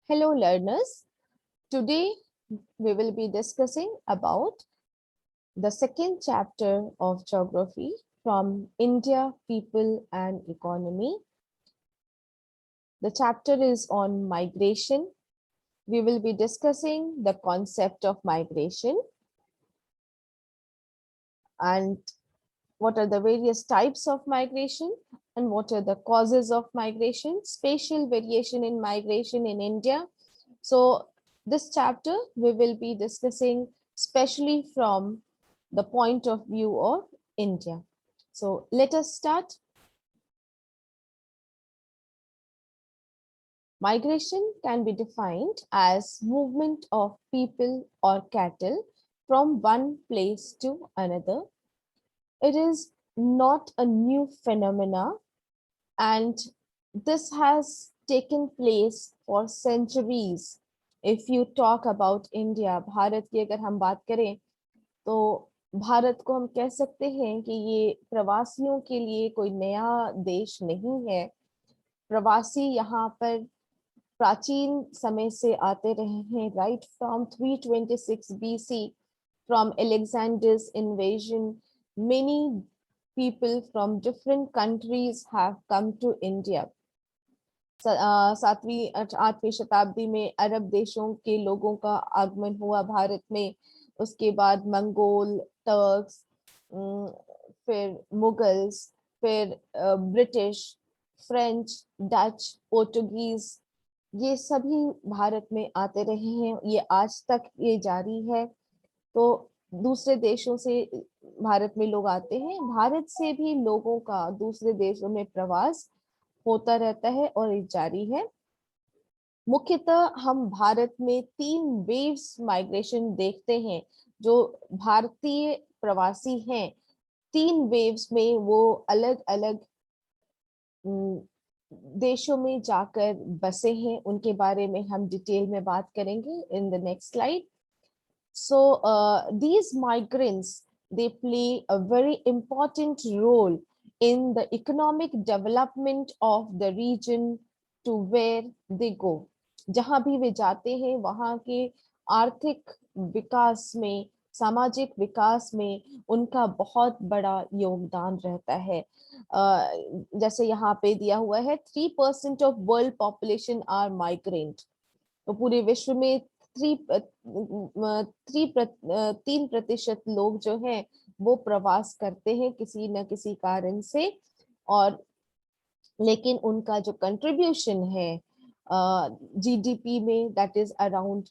Hello learners, today we will be discussing about the second chapter of geography from India, People and Economy. The chapter is on migration. We will be discussing the concept of migration and what are the various types of migration and what are the causes of migration, spatial variation in migration in India. So this chapter we will be discussing especially from the point of view of India. So let us start. Migration can be defined as movement of people or cattle from one place to another. It is not a new phenomena, and this has taken place for centuries. If you talk about India, Bharat की अगर हम बात करें तो भारत को हम कह सकते हैं कि ये प्रवासियों के लिए कोई नया देश नहीं है। प्रवासी यहाँ पर प्राचीन समय से आते रहे हैं, right from 326 BC, from Alexander's invasion. Many people from different countries have come to India. 7वीं 8वीं शताब्दी में अरब देशों के लोगों का आगमन हुआ भारत में। उसके बाद मंगोल, टर्क्स, फिर मुगल्स, फिर ब्रिटिश, फ्रेंच, डच, पोर्टुगीज, ये सभी भारत में आते रहे हैं। ये आज तक ये जारी है। तो दूसरे देशों से भारत में लोग आते हैं, भारत से भी लोगों का दूसरे देशों में प्रवास होता रहता है और ये जारी है। मुख्यतः हम भारत में 3 वेव्स माइग्रेशन देखते हैं। जो भारतीय प्रवासी हैं, 3 वेव्स में वो अलग अलग देशों में जाकर बसे हैं। उनके बारे में हम डिटेल में बात करेंगे in the next slide. So these migrants, they play a very important role in the economic development of the region to where they go. जहां भी वे जाते हैं वहां के आर्थिक विकास में, सामाजिक विकास में उनका बहुत बड़ा योगदान रहता है। जैसे यहाँ पे दिया हुआ है 3% of world population are migrant. तो पूरे विश्व में 3% लोग जो हैं वो प्रवास करते हैं किसी न किसी कारण से। और लेकिन उनका जो कंट्रीब्यूशन है जीडीपी में, दैट इज अराउंड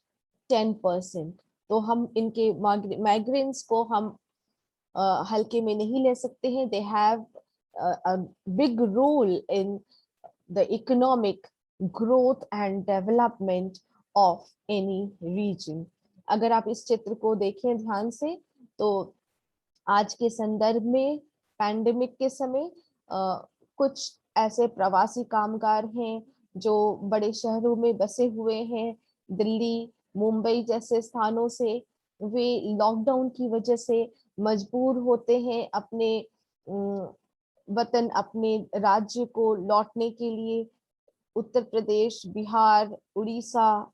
10%। तो हम इनके माइग्रेंट्स को हम हल्के में नहीं ले सकते हैं। They have a big role in the economic growth and development of any region. अगर आप इस चित्र को देखें ध्यान से तो आज के संदर्भ में पैंडेमिक के समय कुछ ऐसे प्रवासी कामगार हैं जो बड़े शहरों में बसे हुए हैं, दिल्ली, मुंबई जैसे स्थानों से। वे लॉकडाउन की वजह से मजबूर होते हैं अपने वतन, अपने राज्य को लौटने के लिए। उत्तर प्रदेश, बिहार, उड़ीसा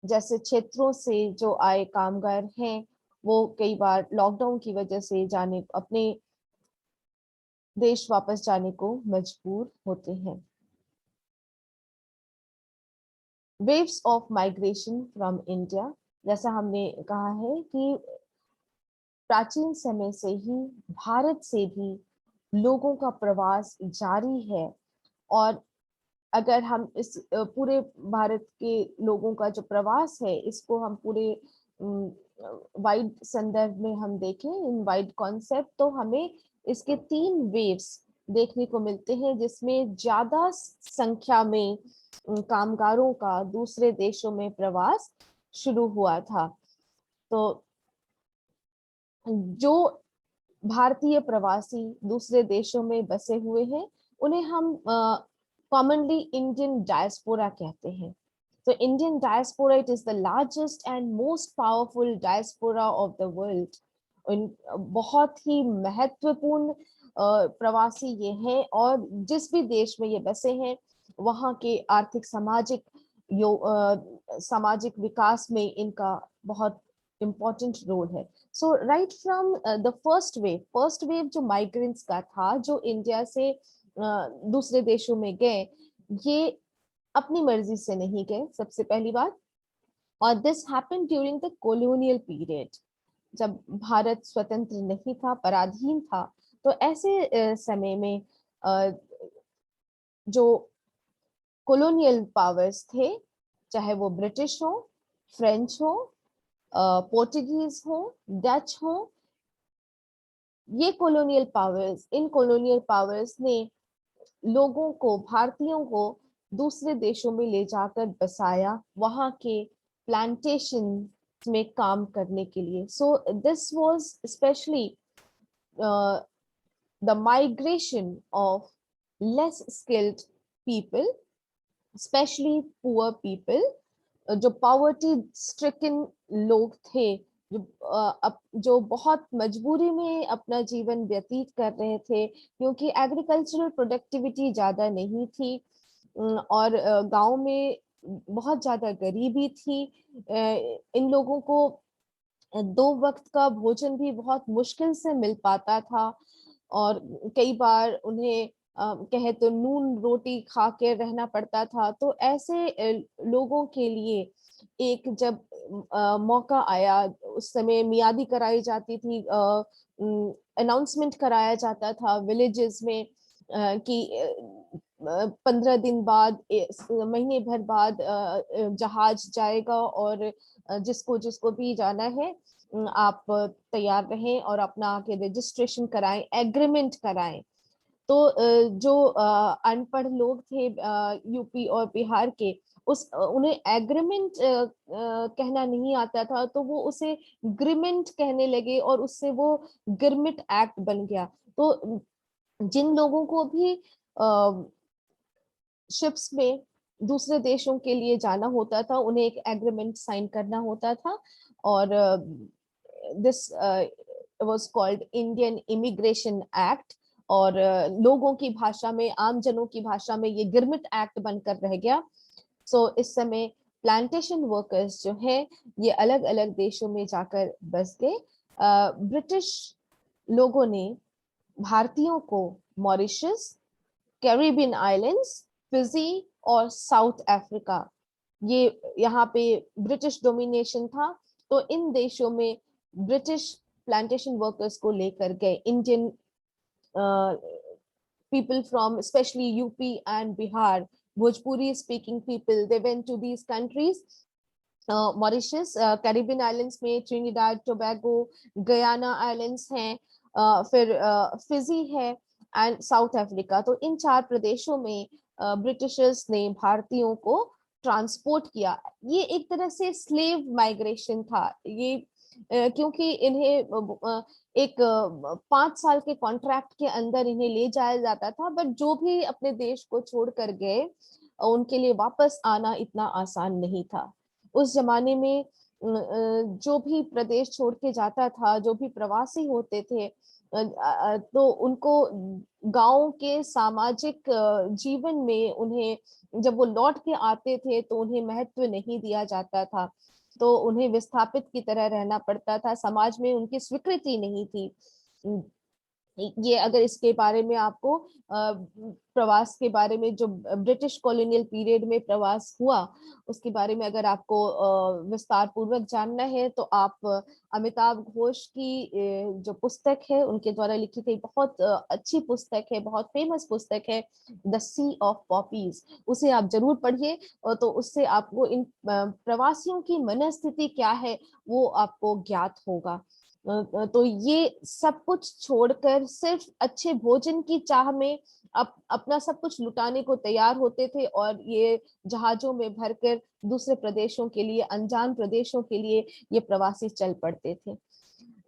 जैसे क्षेत्रों से जो आए कामगार हैं वो कई बार लॉकडाउन की वजह से अपने देश वापस जाने को मजबूर होते हैं। Waves of migration from India, जैसा हमने कहा है कि प्राचीन समय से ही भारत से भी लोगों का प्रवास जारी है। और अगर हम इस पूरे भारत के लोगों का जो प्रवास है इसको हम पूरे वाइड संदर्भ में हम देखें, इन वाइड कॉन्सेप्ट, तो हमें इसके 3 वेव्स देखने को मिलते हैं जिसमें ज्यादा संख्या में कामगारों का दूसरे देशों में प्रवास शुरू हुआ था। तो जो भारतीय प्रवासी दूसरे देशों में बसे हुए हैं उन्हें हम commonly Indian diaspora कहते हैं। So Indian diaspora, it is the largest and most powerful diaspora of the world. बहुत ही महत्वपूर्ण प्रवासी ये हैं और जिस भी देश में ये बसे हैं वहाँ के आर्थिक सामाजिक सामाजिक विकास में इनका बहुत इम्पोर्टेंट रोल है। So right from the first wave जो माइग्रेंट्स का था, जो इंडिया से दूसरे देशों में गए, ये अपनी मर्जी से नहीं गए, सबसे पहली बात। और this happened during the colonial period, जब भारत स्वतंत्र नहीं था, पराधीन था। तो ऐसे समय में जो कॉलोनियल पावर्स थे, चाहे वो ब्रिटिश हो, फ्रेंच हो, पोर्टुगीज हो, डच हो, इन कॉलोनियल पावर्स ने लोगों को, भारतीयों को दूसरे देशों में ले जाकर बसाया, वहां के प्लांटेशन में काम करने के लिए। So this was specially the migration of less skilled people, specially poor people, जो पॉवर्टी स्ट्रिकन लोग थे, जो बहुत मजबूरी में अपना जीवन व्यतीत कर रहे थे, क्योंकि एग्रीकल्चरल प्रोडक्टिविटी ज्यादा नहीं थी, और गांव में बहुत ज्यादा गरीबी थी। इन लोगों को 2 वक्त का भोजन भी बहुत मुश्किल से मिल पाता था, और कई बार उन्हें कहे तो नून रोटी खा के रहना पड़ता था। तो ऐसे लोगों के लिए एक जब मौका आया, उस समय मियादी कराई जाती थी, अनाउंसमेंट कराया जाता था विलेजेस में कि 15 दिन बाद, महीने भर बाद जहाज जाएगा, और जिसको जिसको भी जाना है आप तैयार रहें और अपना आके रजिस्ट्रेशन कराएं, एग्रीमेंट कराएं। तो जो अनपढ़ लोग थे यूपी और बिहार के, उन्हें एग्रीमेंट कहना नहीं आता था, तो वो उसे ग्रीमेंट कहने लगे, और उससे वो गिरमिट एक्ट बन गया। तो जिन लोगों को भी शिप्स में दूसरे देशों के लिए जाना होता था, उन्हें एक एग्रीमेंट साइन करना होता था, और this was called Indian immigration act. और लोगों की भाषा में, आम जनों की भाषा में ये गिरमिट एक्ट बनकर रह गया। सो इस समय प्लांटेशन वर्कर्स जो है, ये अलग अलग देशों में जाकर बस गए। ब्रिटिश लोगों ने भारतीयों को मॉरिशस, कैरिबियन आइलैंड्स, फिजी और साउथ अफ्रीका, ये यहाँ पे ब्रिटिश डोमिनेशन था। तो इन देशों में ब्रिटिश प्लांटेशन वर्कर्स को लेकर गए। Indian people from especially UP and Bihar, Bhojpuri speaking people, they went to these countries. Mauritius, Caribbean islands में ट्रिनिडाड टोबैगो, गयाना आइलैंड्स हैं, फिर फिजी है, एंड साउथ अफ्रीका। तो इन 4 प्रदेशों में ब्रिटिशर्स ने भारतीयों को ट्रांसपोर्ट किया। ये एक तरह से स्लेव माइग्रेशन था ये, क्योंकि इन्हें एक 5 साल के कॉन्ट्रैक्ट के अंदर इन्हें ले जाया जाता था, बट जो भी अपने देश को छोड़कर गए, उनके लिए वापस आना इतना आसान नहीं था। उस जमाने में जो भी प्रदेश छोड़ के जाता था, जो भी प्रवासी होते थे, तो उनको गांव के सामाजिक जीवन में, उन्हें जब वो लौट के आते थे तो उन्हें महत्व नहीं दिया जाता था, तो उन्हें विस्थापित की तरह रहना पड़ता था, समाज में उनकी स्वीकृति नहीं थी। ये अगर इसके बारे में आपको प्रवास के बारे में, जो ब्रिटिश कॉलोनियल पीरियड में प्रवास हुआ, उसके बारे में अगर आपको विस्तार पूर्वक जानना है, तो आप अमिताभ घोष की जो पुस्तक है, उनके द्वारा लिखी गई बहुत अच्छी पुस्तक है, बहुत फेमस पुस्तक है, द सी ऑफ पॉपीज, उसे आप जरूर पढ़िए। तो उससे आपको इन प्रवासियों की मनस्थिति क्या है वो आपको ज्ञात होगा। तो ये सब कुछ छोड़कर सिर्फ अच्छे भोजन की चाह में अपना सब कुछ लुटाने को तैयार होते थे, और ये जहाजों में भरकर दूसरे प्रदेशों के लिए, अनजान प्रदेशों के लिए ये प्रवासी चल पड़ते थे।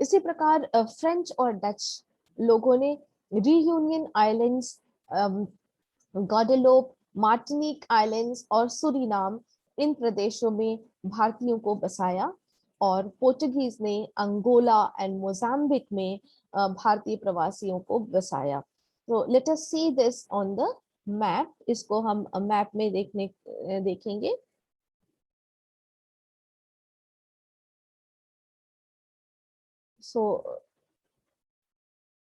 इसी प्रकार फ्रेंच और डच लोगों ने रीयूनियन आइलैंड्स, गॉडेलोप, मार्टिनिक आइलैंड्स और सुरीनाम, इन प्रदेशों में भारतीयों को बसाया, और पोर्टुगीज ने अंगोला एंड मोजाम्बिक में भारतीय प्रवासियों को बसाया। तो let us see this on the map. इसको हम मैप में देखेंगे। So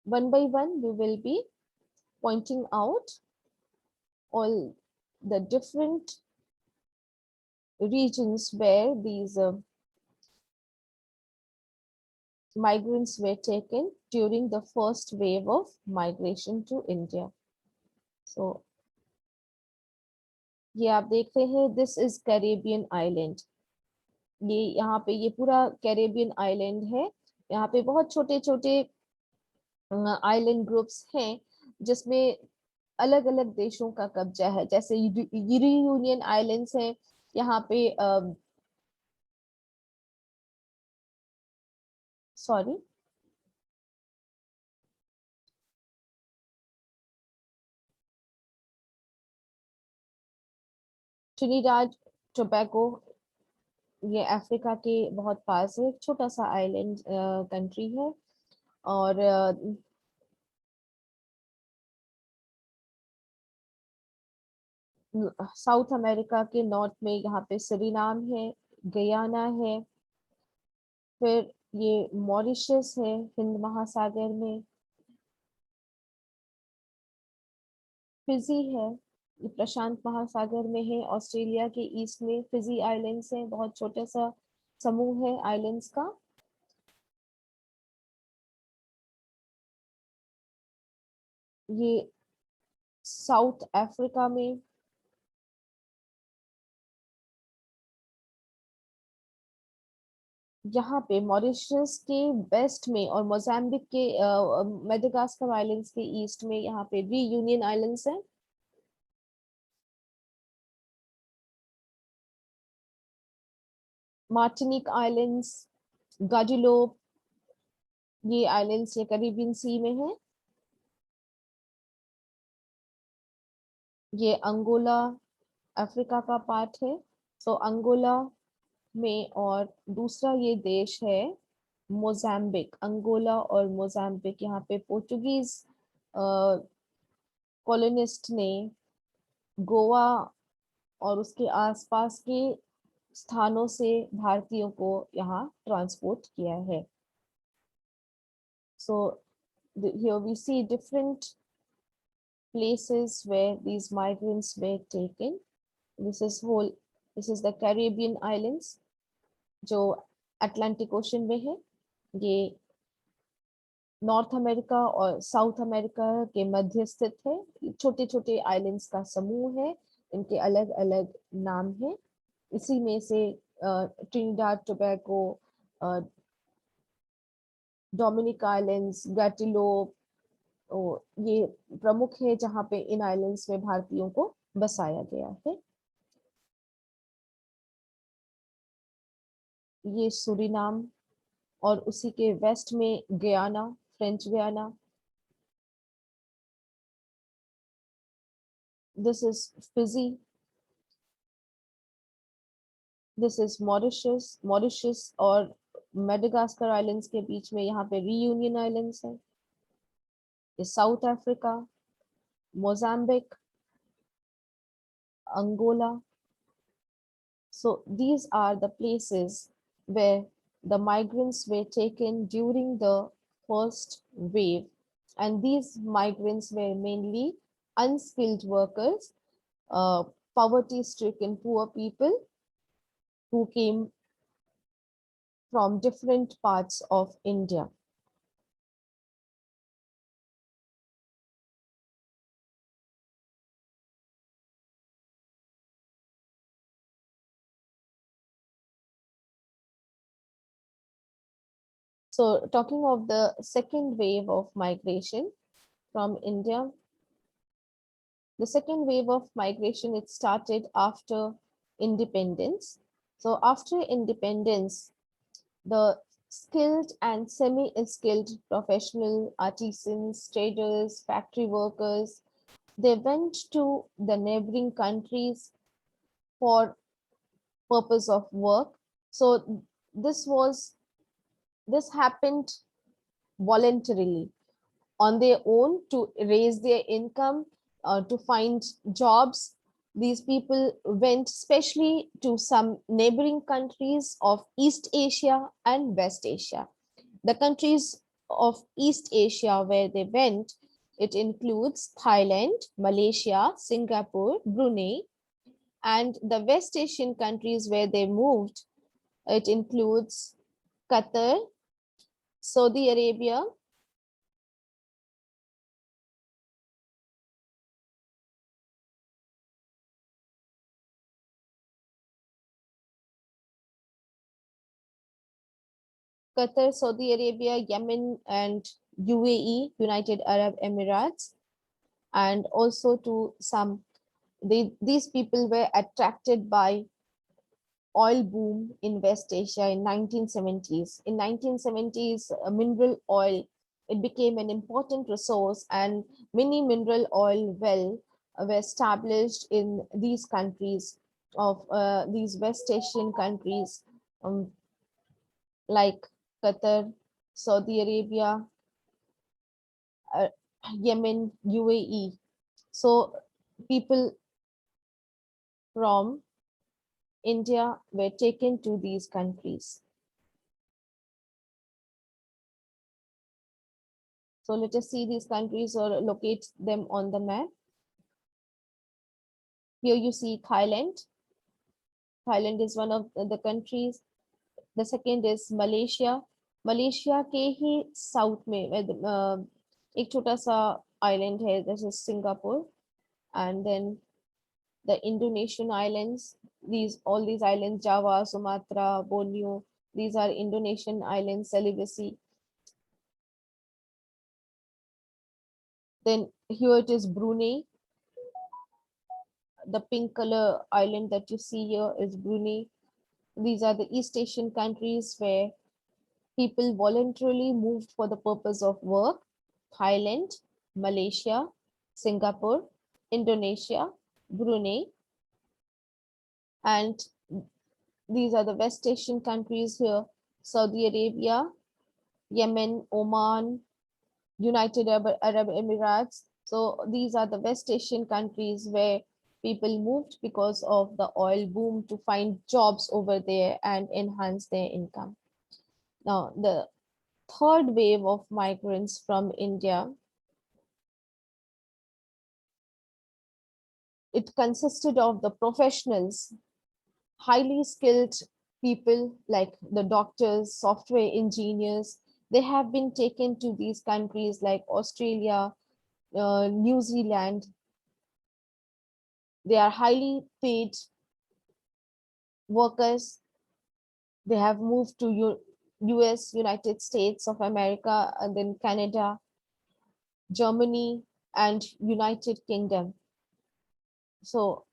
one by one, we will be pointing out all the different regions where these migrants were taken during the first wave of migration to India. So ये आप देख रहे हैं, this is Caribbean island. ये यहाँ पे ये पूरा कैरेबियन आइलैंड है। यहाँ पे बहुत छोटे छोटे आइलैंड ग्रुप्स हैं जिसमें अलग अलग देशों का कब्जा है। जैसे यूनियन आइलैंड्स हैं यहाँ पे, सॉरी, ट्रिनिडाड टोबैगो, ये अफ्रीका के बहुत पास है, एक छोटा सा आइलैंड कंट्री है। और साउथ अमेरिका के नॉर्थ में यहाँ पे सरीनाम है, गयाना है, फिर ये मॉरिशस है हिंद महासागर में, फिजी है, ये प्रशांत महासागर में है, ऑस्ट्रेलिया के ईस्ट में फिजी आइलैंड्स हैं, बहुत छोटा सा समूह है आइलैंड्स का। ये साउथ अफ्रीका में, यहाँ पे मॉरिशस के वेस्ट में और मोजाम्बिक के मेडागास्कर आइलैंड्स के ईस्ट में यहाँ पे रीयूनियन आइलैंड्स हैं। मार्टिनिक आइलैंड्स, गाडिलोप, ये आइलैंड्स ये कैरिबियन सी में है। ये अंगोला अफ्रीका का पार्ट है। तो अंगोला में, और दूसरा ये देश है मोजाम्बिक। अंगोला और मोजाम्बिक, यहाँ पे पोर्चुगीज कॉलोनिस्ट ने गोवा और उसके आसपास के स्थानों से भारतीयों को यहाँ ट्रांसपोर्ट किया है। So here we see different places where these migrants were taken. This is the Caribbean islands जो अटलांटिक ओशन में है। ये नॉर्थ अमेरिका और साउथ अमेरिका के मध्य स्थित है। छोटे छोटे आइलैंड्स का समूह है, इनके अलग अलग नाम है। इसी में से ट्रिनिडाड टोबैगो, डोमिनिक आइलैंड्स, गैटिलोप, ये प्रमुख है जहाँ पे इन आइलैंड्स में भारतीयों को बसाया गया है। ये सूरीनाम और उसी के वेस्ट में Guyana, French Guiana. This is Fiji, this is Mauritius. Mauritius और मेडागास्कर आइलैंड्स के बीच में यहाँ पे रीयूनियन आइलैंड्स है। ये South Africa, Mozambique, Angola. So these are the places where the migrants were taken during the first wave, and these migrants were mainly unskilled workers, poverty-stricken poor people who came from different parts of India. So talking of the second wave of migration from India, the second wave of migration, it started after independence. So after independence, the skilled and semi-skilled professional artisans, traders, factory workers, they went to the neighboring countries for purpose of work. So this happened voluntarily on their own to raise their income, to find jobs. These people went especially to some neighboring countries of East Asia and West Asia. The countries of East Asia where they went, it includes Thailand, Malaysia, Singapore, Brunei, and the West Asian countries where they moved, it includes Qatar, Saudi Arabia, Qatar, Saudi Arabia, Yemen, and UAE, United Arab Emirates, and also to some, these people were attracted by oil boom in West Asia in 1970s. In 1970s, mineral oil, it became an important resource, and many mineral oil well were established in these countries of these West Asian countries, um, like Qatar, Saudi Arabia, uh, Yemen, UAE. So people from India were taken to these countries. So let us see these countries or locate them on the map. Here you see Thailand. Thailand is one of the countries. The second is Malaysia. Malaysia के ही south में एक छोटा सा island है, this is Singapore, and then the Indonesian islands. All these islands, Java, Sumatra, Borneo, these are Indonesian islands, Sulawesi. Then here it is Brunei. The pink color island that you see here is Brunei. These are the East Asian countries where people voluntarily moved for the purpose of work. Thailand, Malaysia, Singapore, Indonesia, Brunei, and these are the West Asian countries here: Saudi Arabia, Yemen, Oman, United Arab Emirates. So these are the West Asian countries where people moved because of the oil boom to find jobs over there and enhance their income. Now, the third wave of migrants from India, it consisted of the professionals, highly skilled people like the doctors, software engineers. They have been taken to these countries like Australia, New Zealand. They are highly paid workers. They have moved to US, United States of America, and then Canada, Germany, and United Kingdom. So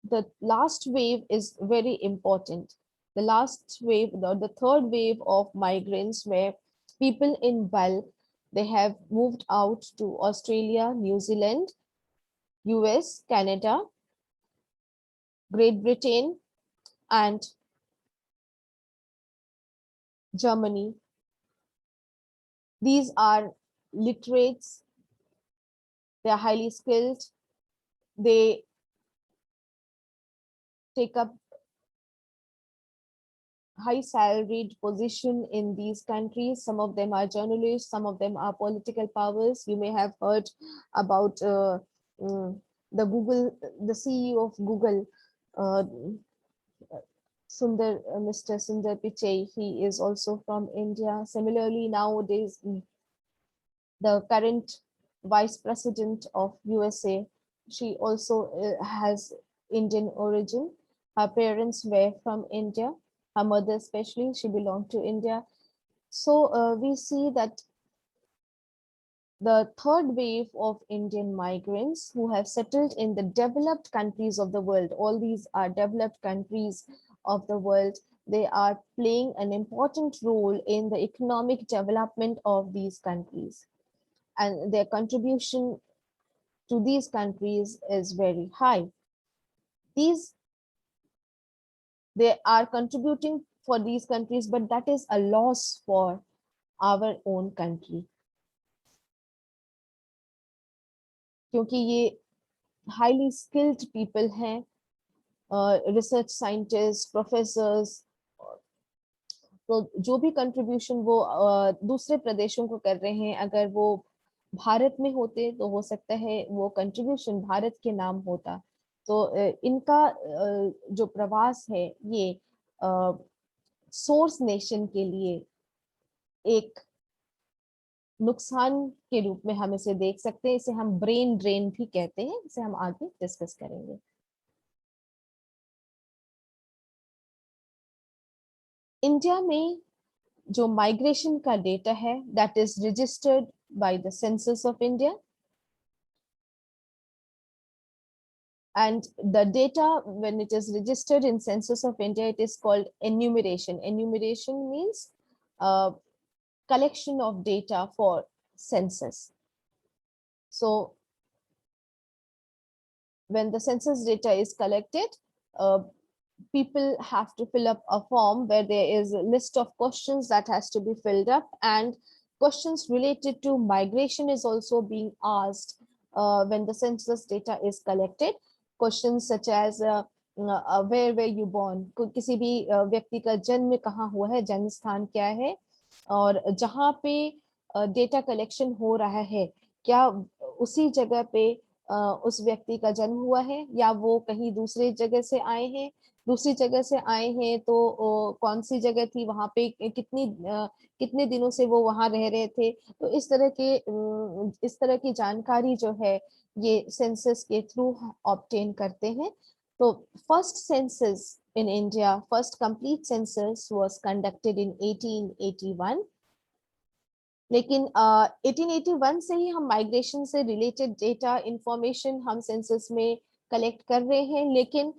the last wave is very important. The last wave, the third wave of migrants where people in bulk, they have moved out to Australia, New Zealand, US, Canada, Great Britain, and Germany. These are literates, they are highly skilled, they take up high salaried position in these countries. Some of them are journalists, some of them are political powers. You may have heard about the CEO of Google, uh, Mr. Sundar Pichai. He is also from India. Similarly, nowadays, the current vice president of USA, she also has Indian origin. Her parents were from India. Her mother especially, she belonged to India. So we see that the third wave of Indian migrants who have settled in the developed countries of the world, all these are developed countries of the world, they are playing an important role in the economic development of these countries. And their contribution to these countries is very high. They are contributing for these countries, but that is a loss for our own country. क्योंकि ये highly skilled people हैं, research scientists, professors, तो जो भी contribution वो दूसरे प्रदेशों को कर रहे हैं, अगर वो भारत में होते तो हो सकता है वो कंट्रीब्यूशन भारत के नाम होता। तो इनका जो प्रवास है ये सोर्स नेशन के लिए एक नुकसान के रूप में हम इसे देख सकते हैं। इसे हम ब्रेन ड्रेन भी कहते हैं, इसे हम आगे डिस्कस करेंगे। इंडिया में जो माइग्रेशन का डेटा है that is registered by the census of India, and the data when it is registered in census of India, it is called enumeration. Enumeration means collection of data for census. So when the census data is collected, people have to fill up a form where there is a list of questions that has to be filled up, and questions related to migration is also being asked when the census data is collected. Questions such as where were you born, किसी भी व्यक्ति का जन्म कहाँ हुआ है, जन्म स्थान क्या है, और जहाँ पे डेटा कलेक्शन हो रहा है क्या उसी जगह पे उस व्यक्ति का जन्म हुआ है या वो कहीं दूसरे जगह से आए हैं, दूसरी जगह से आए हैं तो कौन सी जगह थी, वहां पे कितने दिनों से वो वहां रह रहे थे। तो इस तरह की जानकारी जो है ये सेंसस के थ्रू ऑब्टेन करते हैं। तो first census in India, first complete census was conducted in 1881। लेकिन 1881 से ही हम माइग्रेशन से रिलेटेड डेटा इंफॉर्मेशन हम सेंसस में कलेक्ट कर रहे हैं, लेकिन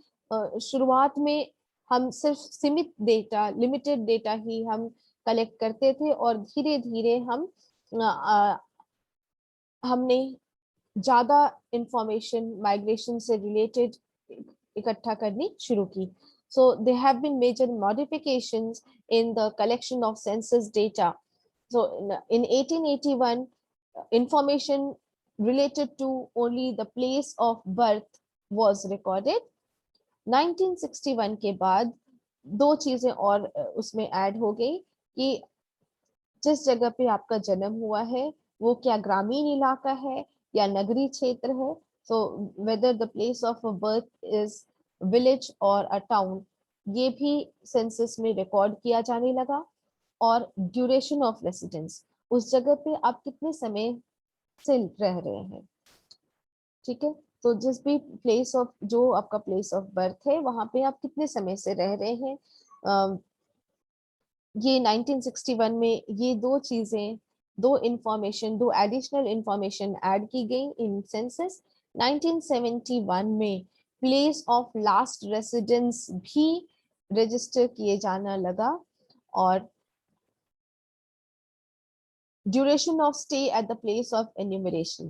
शुरुआत में हम सिर्फ सीमित डेटा, लिमिटेड डेटा ही हम कलेक्ट करते थे, और धीरे धीरे हमने ज्यादा इंफॉर्मेशन माइग्रेशन से रिलेटेड इकट्ठा करनी शुरू की। So there have been major modifications in the collection of census data. So in 1881, information related to only the place of birth was recorded. 1961 के बाद दो चीजें और उसमें ऐड हो गई कि जिस जगह पे आपका जन्म हुआ है वो क्या ग्रामीण इलाका है या नगरीय क्षेत्र है। So whether the place of birth is village और अ टाउन, ये भी सेंसस में रिकॉर्ड किया जाने लगा। और ड्यूरेशन ऑफ रेसिडेंस, उस जगह पे आप कितने समय से रह रहे हैं। ठीक है, तो जिस भी प्लेस ऑफ, जो आपका प्लेस ऑफ बर्थ है वहां पे आप कितने समय से रह रहे हैं। ये 1961 में ये दो चीजें, दो इंफॉर्मेशन, दो एडिशनल इंफॉर्मेशन ऐड की गई इन सेंसस। 1971 में प्लेस ऑफ लास्ट रेसिडेंस भी रजिस्टर किए जाना लगा, और duration of stay at the place of enumeration.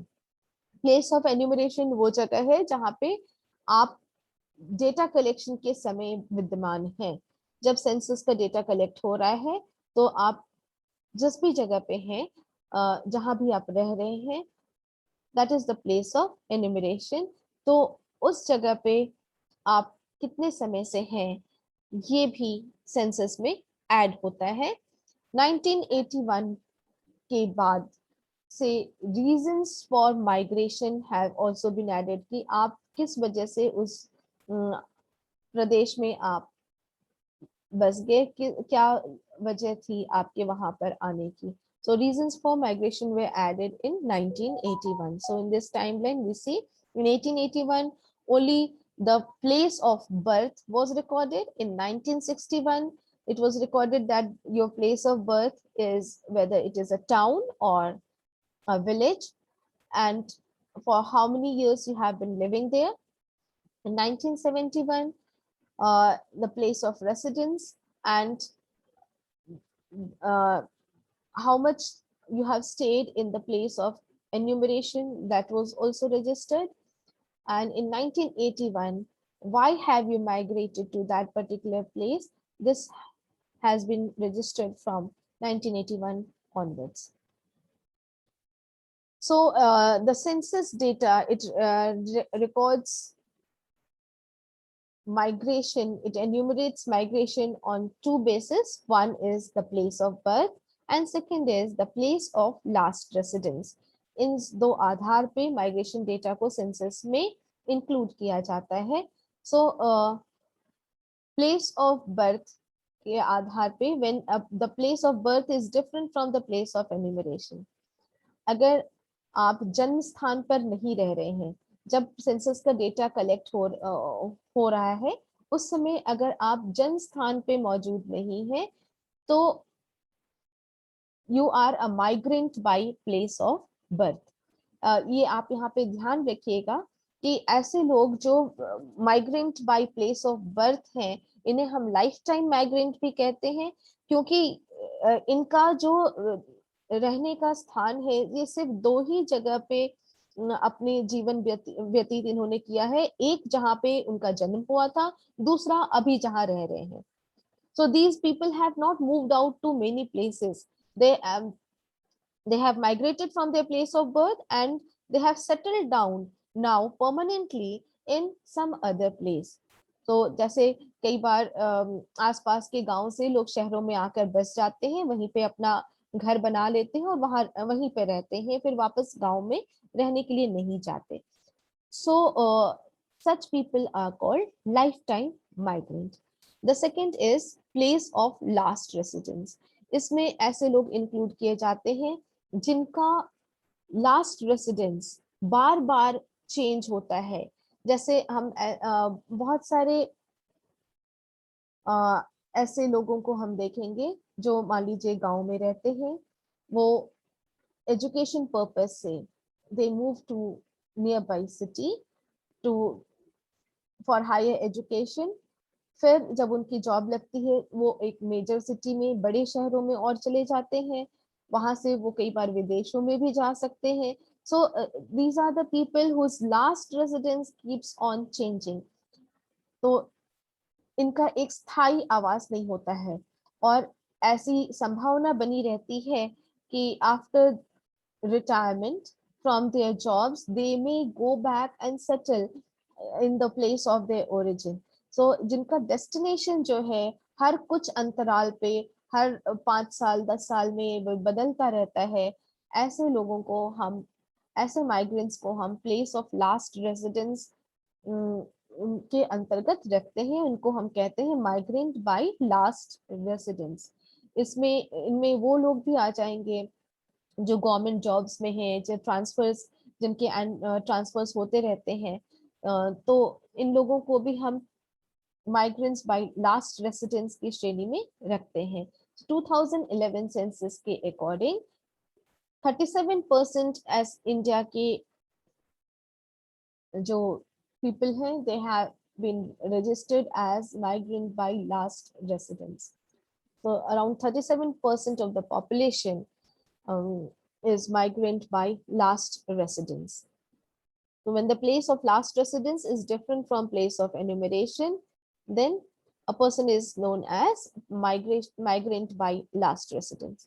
Place of enumeration वो जगह है जहाँ पे आप डेटा कलेक्शन के समय विद्यमान हैं। जब सेंसस का डेटा कलेक्ट हो रहा है तो आप जिस भी जगह पे हैं, जहां भी आप रह रहे हैं, that is the place of enumeration. तो उस जगह पे आप कितने समय से हैं ये भी सेंसस में ऐड होता है। 1981 के बाद से reasons for migration have also been added, कि आप किस वजह से उस प्रदेश में आप बस गए, क्या वजह थी आपके वहां पर आने की। So reasons for migration were added in 1981. So in this timeline we see in 1881 only the place of birth was recorded. In 1961 it was recorded that your place of birth is whether it is a town or a village, and for how many years you have been living there. In 1971 the place of residence, and uh, how much you have stayed in the place of enumeration, that was also registered. And in 1981, why have you migrated to that particular place? This has been registered from 1981 onwards. So the census data, it records migration, it enumerates migration on two bases. One is the place of birth and second is the place of last residence. इन दो आधार पे migration data को census में include किया जाता है. So place of birth के आधार पे when the place of birth is different from the place of enumeration. अगर आप जन्म स्थान पर नहीं रह रहे हैं, जब सेंसस का डेटा कलेक्ट हो रहा है, उस समय अगर आप जन्म स्थान पे मौजूद नहीं है तो you are a migrant by place of birth. ये आप यहाँ पे ध्यान रखिएगा कि ऐसे लोग जो migrant by place of birth हैं, इन्हें हम लाइफ टाइम माइग्रेंट भी कहते हैं, क्योंकि इनका जो रहने का स्थान है ये सिर्फ दो ही जगह पे अपने जीवन व्यतीत इन्होंने किया है. एक जहाँ पे उनका जन्म हुआ था, दूसरा अभी जहाँ रह रहे हैं. So these people have not moved out to many places. They have migrated from their place of birth and they have settled down now permanently in some other place. तो जैसे कई बार आसपास के गांव से लोग शहरों में आकर बस जाते हैं, वहीं पे अपना घर बना लेते हैं और वहीं पे रहते हैं, फिर वापस गांव में रहने के लिए नहीं जाते. So such people are called lifetime migrant. The second is place of last residence. इसमें ऐसे लोग इंक्लूड किए जाते हैं जिनका लास्ट रेसिडेंस बार बार चेंज होता है. जैसे हम बहुत सारे ऐसे लोगों को हम देखेंगे जो मान लीजिए गांव में रहते हैं, वो एजुकेशन पर्पस से they move to nearby city to for higher education. फिर जब उनकी जॉब लगती है वो एक मेजर सिटी में, बड़े शहरों में और चले जाते हैं, वहां से वो कई बार विदेशों में भी जा सकते हैं. So these are the people whose last residence keeps on changing. तो इनका एक स्थायी आवास नहीं होता है और ऐसी संभावना बनी रहती है कि after retirement from their jobs they may go back and settle in the place of their origin. So जिनका destination जो है हर कुछ अंतराल पे, हर 5 साल 10 साल में बदलता रहता है, ऐसे लोगों को हम, ऐसे माइग्रेंट्स को हम प्लेस ऑफ लास्ट रेजिडेंस के अंतर्गत रखते हैं. उनको हम कहते हैं माइग्रेंट बाय लास्ट रेजिडेंस. इनमें वो लोग भी आ जाएंगे जो गवर्नमेंट जॉब्स में हैं, जो ट्रांसफर्स, जिनके ट्रांसफर्स होते रहते हैं. तो इन लोगों को भी हम माइग्रेंट्स बाय लास्ट रेसिडेंस की श्रेणी में रखते हैं. 2011 सेंसस के अकॉर्डिंग 37% एस इंडिया के जो पीपल हैं, they have been registered as migrant by last residence. So around 37% of the population is migrant by last residence. So when the place of last residence is different from place of enumeration, then a person is known as migrant by last residence.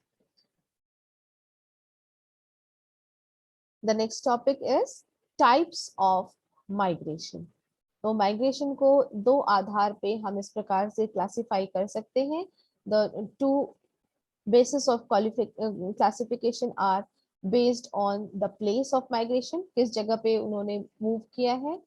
The next topic is types of migration. तो migration को दो आधार पे हम इस प्रकार से classify कर सकते हैं. The two basis of classification are based on the place of migration, किस जगह पे उन्होंने मूव किया है.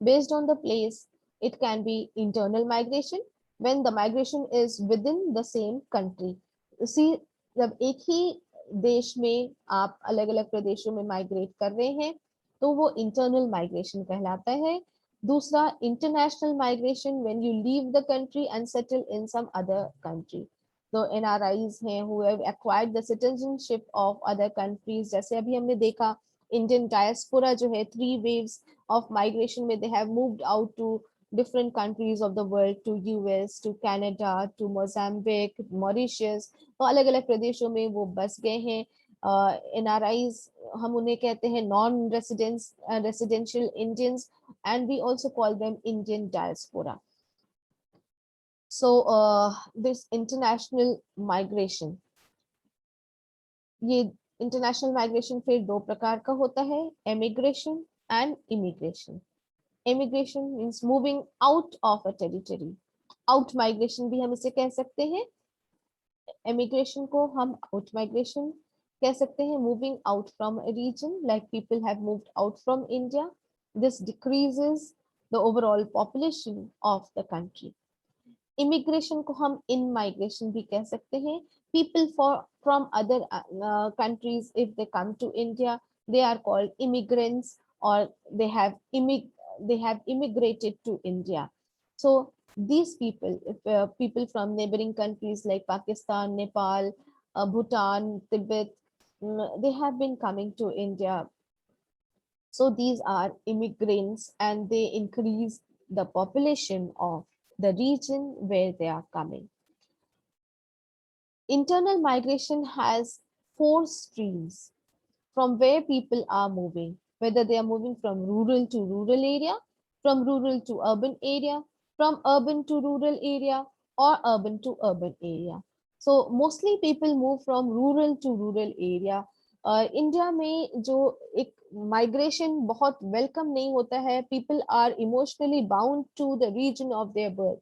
Based on the place, it can be internal migration when the migration is within the same country. उसी जब एक ही देश में आप अलग अलग प्रदेशों में माइग्रेट कर रहे हैं तो वो इंटरनल माइग्रेशन कहलाता है. दूसरा international migration when you leave the country and settle in some other country. तो NRIs हैं who have acquired the citizenship of other countries. जैसे अभी हमने देखा इंडियन डायस्पोरा जो है, 3 waves of migration में they have moved out to different countries of the world, to US, to Canada, to Mozambique, Mauritius. तो अलग अलग प्रदेशों में वो बस गए हैं. NRIs हम उन्हें कहते हैं non residential Indians and we also call them Indian diaspora. So this international migration, ये इंटरनेशनल माइग्रेशन फिर दो प्रकार का होता है, emigration and immigration. Immigration means moving out of a territory. Out migration भी हम इसे कह सकते हैं. Immigration को हम out migration कह सकते हैं. Moving out from a region, like people have moved out from India. This decreases the overall population of the country. Immigration को हम in migration भी कह सकते हैं. People from other countries, if they come to India, they are called immigrants, or they have immigrated to India. So these people, if people from neighboring countries like Pakistan, Nepal, Bhutan, Tibet, they have been coming to India. So these are immigrants, and they increase the population of the region where they are coming. Internal migration has 4 streams from where people are moving, whether they are moving from rural to rural area, from rural to urban area, from urban to rural area, or urban to urban area. So mostly people move from rural to rural area. India में जो एक migration बहुत welcome नहीं होता है. People are emotionally bound to the region of their birth.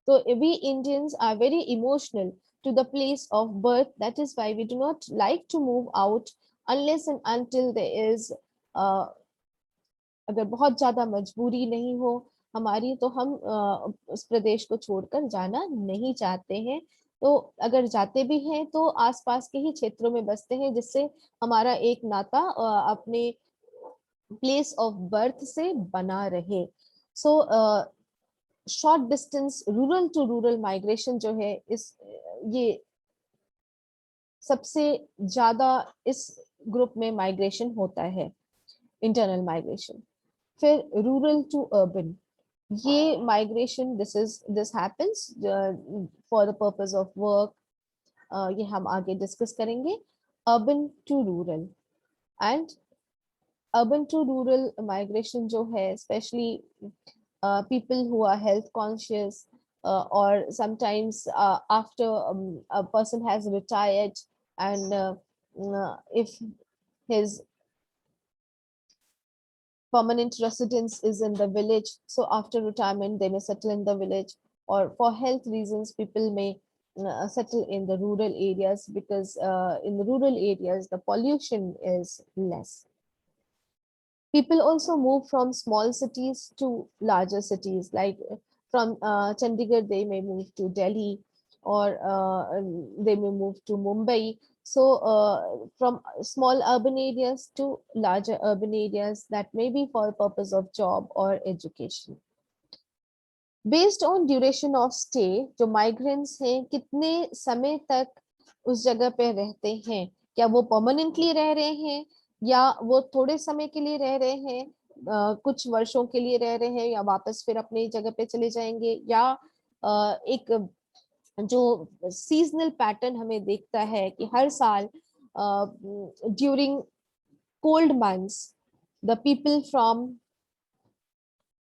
So we Indians are very emotional to the place of birth. That is why we do not like to move out unless and until there is अगर बहुत ज्यादा मजबूरी नहीं हो हमारी, तो हम उस प्रदेश को छोड़कर जाना नहीं चाहते हैं. तो अगर जाते भी हैं तो आसपास के ही क्षेत्रों में बसते हैं, जिससे हमारा एक नाता अपने प्लेस ऑफ बर्थ से बना रहे. So short distance rural to rural migration जो है, ये सबसे ज्यादा इस ग्रुप में माइग्रेशन होता है, इंटरनल माइग्रेशन. फिर रूरल टू अर्बन, ये migration this happens for the purpose of work. ये हम आगे डिस्कस करेंगे. Urban to rural and urban to rural migration जो है, specially people who are health conscious, or sometimes after a person has retired, and if his permanent residence is in the village, so after retirement they may settle in the village, or for health reasons people may settle in the rural areas, because in the rural areas the pollution is less. People also move from small cities to larger cities, like from Chandigarh they may move to Delhi, or they may move to Mumbai. So from small urban areas to larger urban areas, that may be for purpose of job or education. Based on duration of stay, जो migrants हैं कितने समय तक उस जगह पे रहते हैं, क्या वो परमानेंटली रह रहे हैं या वो थोड़े समय के लिए रह रहे हैं, कुछ वर्षों के लिए रह रहे हैं, या वापस फिर अपनी जगह पे चले जाएंगे, या एक जो सीजनल पैटर्न हमें देखता है कि हर साल during cold months the people from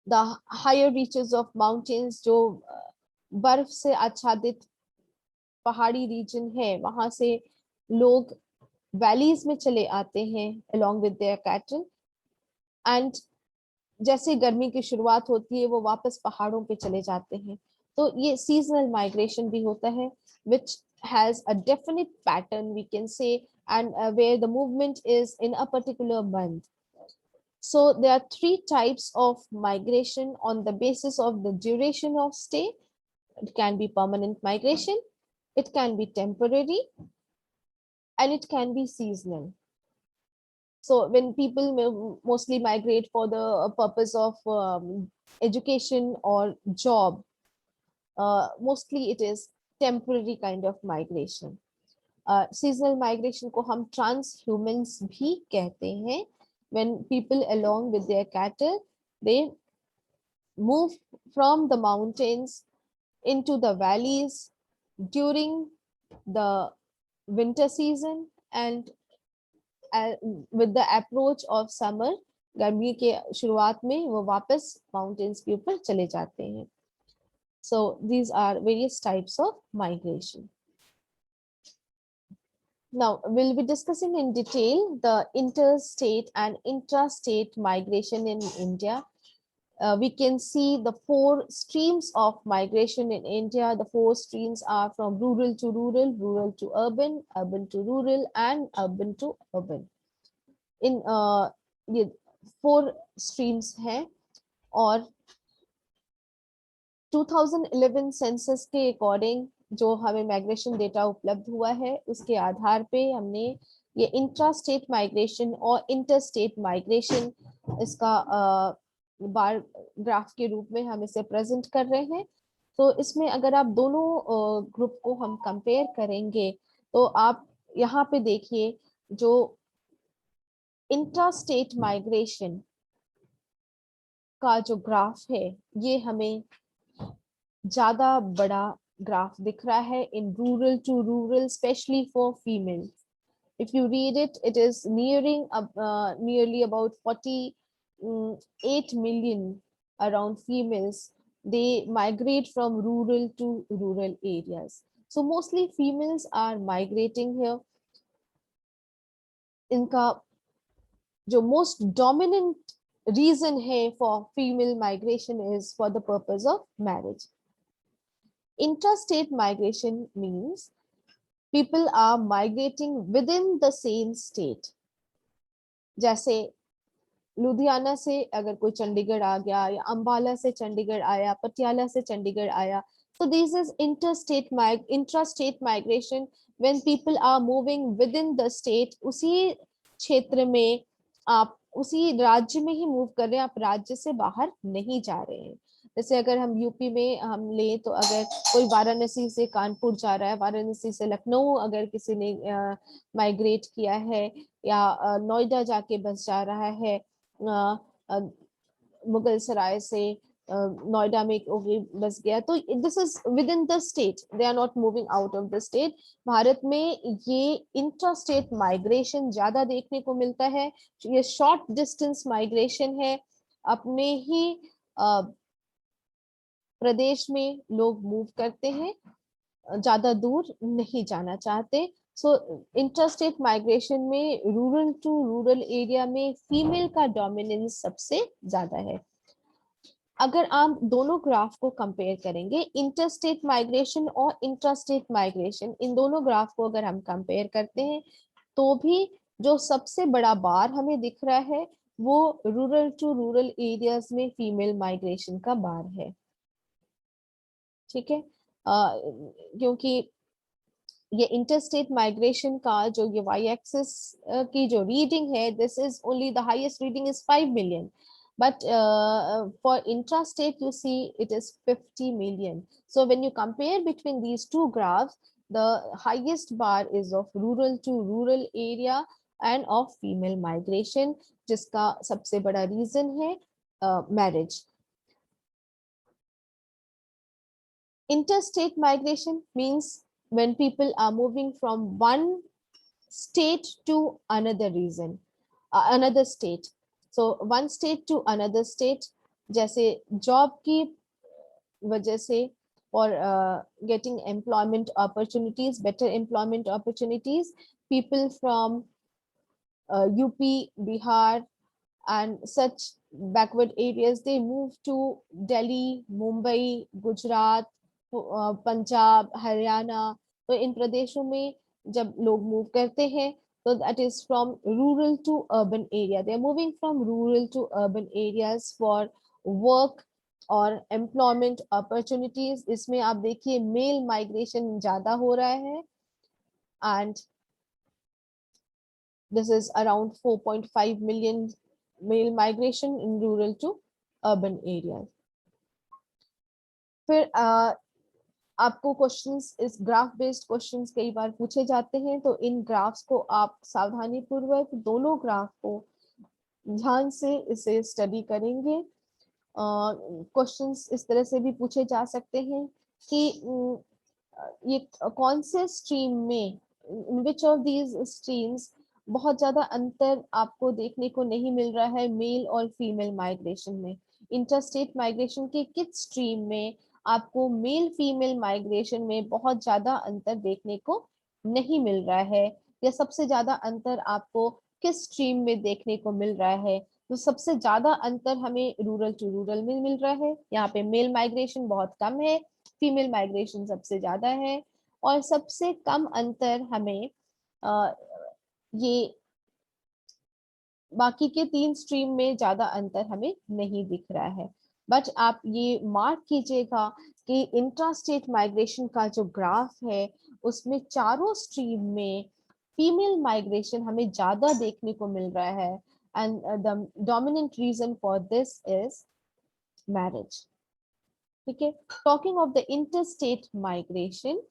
the higher reaches of mountains, जो बर्फ से आच्छादित पहाड़ी रीजन है, वहां से लोग वैलीज में चले आते हैं along with their cattle, and जैसे गर्मी की शुरुआत होती है वो वापस पहाड़ों पे चले जाते हैं. तो ये सीजनल माइग्रेशन भी होता है, which has a definite pattern we can say, and where the movement is in a particular month. So there are 3 types of migration on the basis of the duration of stay. It can be permanent migration, it can be temporary, and it can be seasonal. So when people mostly migrate for the purpose of education or job, mostly it is temporary kind of migration. Seasonal migration को हम transhumance भी कहते हैं. When people along with their cattle, they move from the mountains into the valleys during the winter season, and with the approach of summer, गर्मी के शुरुआत में वो वापस mountains के ऊपर चले जाते हैं. So these are various types of migration. Now we'll be discussing in detail the interstate and intrastate migration in India. we can see the 4 streams of migration in India. The 4 streams are from rural to rural, rural to urban, urban to rural, and urban to urban. In ये 4 streams हैं, और 2011 census के according जो हमें migration data उपलब्ध हुआ है, उसके आधार पे हमने ये इंट्रा स्टेट माइग्रेशन और इंटर स्टेट माइग्रेशन, इसका बार ग्राफ के रूप में हम इसे प्रेजेंट कर रहे हैं। तो इसमें अगर आप दोनों ग्रुप को हम कंपेयर करेंगे, तो आप यहाँ पे देखिए, जो इंट्रा स्टेट माइग्रेशन का जो ग्राफ है, ये हमें ज्यादा बड़ा ग्राफ दिख रहा है in rural to rural, specially for female. If you read it, it is nearly about 48 million around females. They migrate from rural to rural areas. So mostly females are migrating here. इनका जो most dominant reason है for female migration is for the purpose of marriage. Interstate migration means people are migrating within the same state. जैसे लुधियाना से अगर कोई चंडीगढ़ आ गया, या अंबाला से चंडीगढ़ आया, पटियाला से चंडीगढ़ आया, so this is intrastate migration when people are moving within the state. उसी क्षेत्र में आप उसी राज्य में ही मूव कर रहे हैं, आप राज्य से बाहर नहीं जा रहे हैं. जैसे अगर हम यूपी में हम ले, तो अगर कोई वाराणसी से कानपुर जा रहा है, वाराणसी से लखनऊ अगर किसी ने माइग्रेट किया है, या नोएडा जाके बस जा रहा है, मुगल सराय से नोएडा में बस गया, तो this is within the state, they are not moving out of the state. Bharat में ये इंट्रा स्टेट माइग्रेशन ज्यादा देखने को मिलता है. ये शॉर्ट डिस्टेंस माइग्रेशन है, अपने ही प्रदेश में लोग मूव करते हैं, ज्यादा दूर नहीं जाना चाहते. सो इंटरस्टेट माइग्रेशन में रूरल टू रूरल एरिया में फीमेल का डोमिनेंस सबसे ज्यादा है. अगर आप दोनों ग्राफ को कंपेयर करेंगे, इंटरस्टेट माइग्रेशन और इंट्रास्टेट माइग्रेशन, इन दोनों ग्राफ को अगर हम कंपेयर करते हैं, तो भी जो सबसे बड़ा बार हमें दिख रहा है वो रूरल टू रूरल एरियाज में फीमेल माइग्रेशन का बार है. ठीक है, क्योंकि ये इंटरस्टेट माइग्रेशन का जो ये वाई एक्सिस की जो रीडिंग है, this is only the highest reading is 5 million, but for intrastate you see it is 50 million. So when you compare between these two graphs, the highest bar is of rural to rural area and of female migration, जिसका सबसे बड़ा reason है marriage. Interstate migration means when people are moving from one state to another region, another state. So one state to another state, जैसे job की वजह से, or getting employment opportunities, better employment opportunities, people from UP, Bihar and such backward areas, they move to Delhi, Mumbai, Gujarat, Punjab, Haryana. तो इन प्रदेशों में जब लोग move करते हैं, तो that is from rural to urban area. They are moving from rural to urban areas for work और employment opportunities. इसमें आप देखिए मेल माइग्रेशन ज्यादा हो रहा है, and this is around 4.5 million male migration in rural to urban areas. फिर आपको क्वेश्चंस, इस ग्राफ बेस्ड क्वेश्चंस कई बार पूछे जाते हैं, तो इन ग्राफ्स को आप सावधानी पूर्वक दोनों ग्राफ को ध्यान से इसे स्टडी करेंगे. क्वेश्चंस इस तरह से भी पूछे जा सकते हैं कि ये कौन से स्ट्रीम में, इन विच ऑफ दीज स्ट्रीम्स बहुत ज्यादा अंतर आपको देखने को नहीं मिल रहा है मेल और फीमेल माइग्रेशन में. इंटरस्टेट माइग्रेशन के किस स्ट्रीम में आपको मेल फीमेल माइग्रेशन में बहुत ज्यादा अंतर देखने को नहीं मिल रहा है, या सबसे ज्यादा अंतर आपको किस स्ट्रीम में देखने को मिल रहा है. तो सबसे ज्यादा अंतर हमें रूरल टू रूरल में मिल रहा है। यहाँ पे मेल माइग्रेशन बहुत कम है, फीमेल माइग्रेशन सबसे ज्यादा है। और सबसे कम अंतर हमें ये बाकी के 3 स्ट्रीम में ज्यादा अंतर हमें नहीं दिख रहा है। बट आप ये मार्क कीजिएगा कि इंट्रास्टेट माइग्रेशन का जो ग्राफ है उसमें चारों स्ट्रीम में फीमेल माइग्रेशन हमें ज्यादा देखने को मिल रहा है। And the dominant reason for this is marriage. ठीक है, talking of the interstate migration,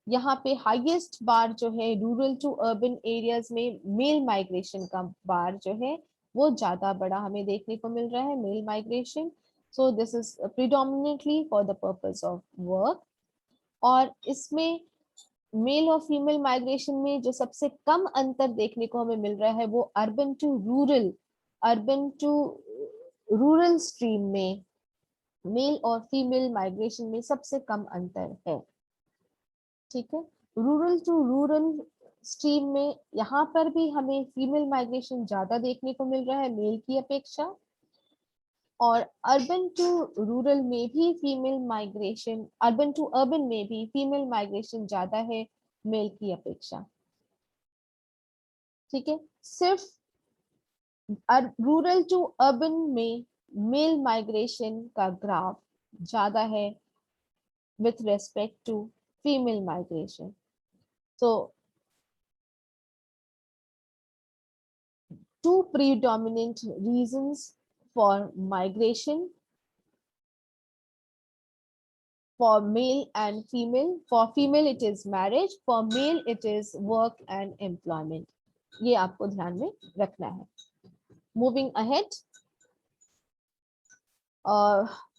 यहाँ पे हाईएस्ट बार जो है रूरल टू अर्बन एरियाज में मेल माइग्रेशन का बार जो है वो ज्यादा बड़ा हमें देखने को मिल रहा है, male migration. So this is predominantly for the purpose of work. और इसमें मेल और फीमेल माइग्रेशन में जो सबसे कम अंतर देखने को हमें मिल रहा है वो अर्बन टू रूरल स्ट्रीम में मेल और फीमेल माइग्रेशन में सबसे कम अंतर है। ठीक है, रूरल टू रूरल स्ट्रीम में यहाँ पर भी हमें फीमेल माइग्रेशन ज्यादा देखने को मिल रहा है मेल की अपेक्षा। और अर्बन टू रूरल में भी female migration, urban to urban में भी फीमेल माइग्रेशन ज्यादा है मेल की अपेक्षा। ठीक है, सिर्फ रूरल टू अर्बन में मेल माइग्रेशन का ग्राफ ज्यादा है with respect to female migration. So two predominant reasons for migration for male and female. For female it is marriage, for male it is work and employment. ये आपको ध्यान में रखना है। Moving ahead,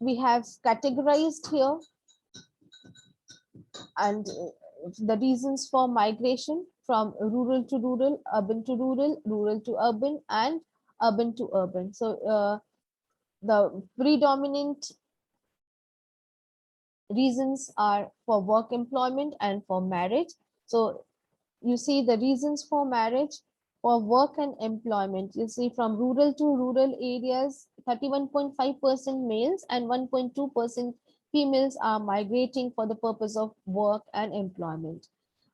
we have categorized here and the reasons for migration from rural to rural, urban to rural, rural to urban, and urban to urban. So the predominant reasons are for work employment and for marriage. So you see the reasons for marriage, for work and employment. You see from rural to rural areas, 31.5% males and 1.2% females are migrating for the purpose of work and employment.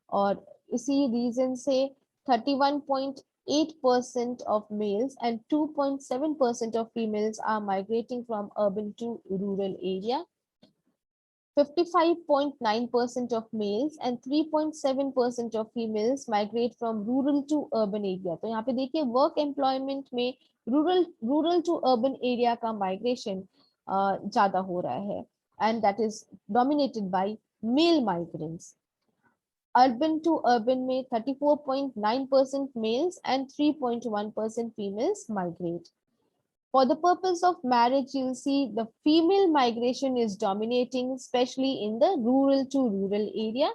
और इसी reason से 31.8% of males and 2.7% of females are migrating from urban to rural area. 55.9% of males and 3.7% of females migrate from rural to urban area. तो यहाँ पे देखिए work employment में rural to urban area का migration ज्यादा हो रहा है and that is dominated by male migrants. Urban to urban में 34.9% males and 3.1% females migrate. For the purpose of marriage, you'll see the female migration is dominating, especially in the rural to rural area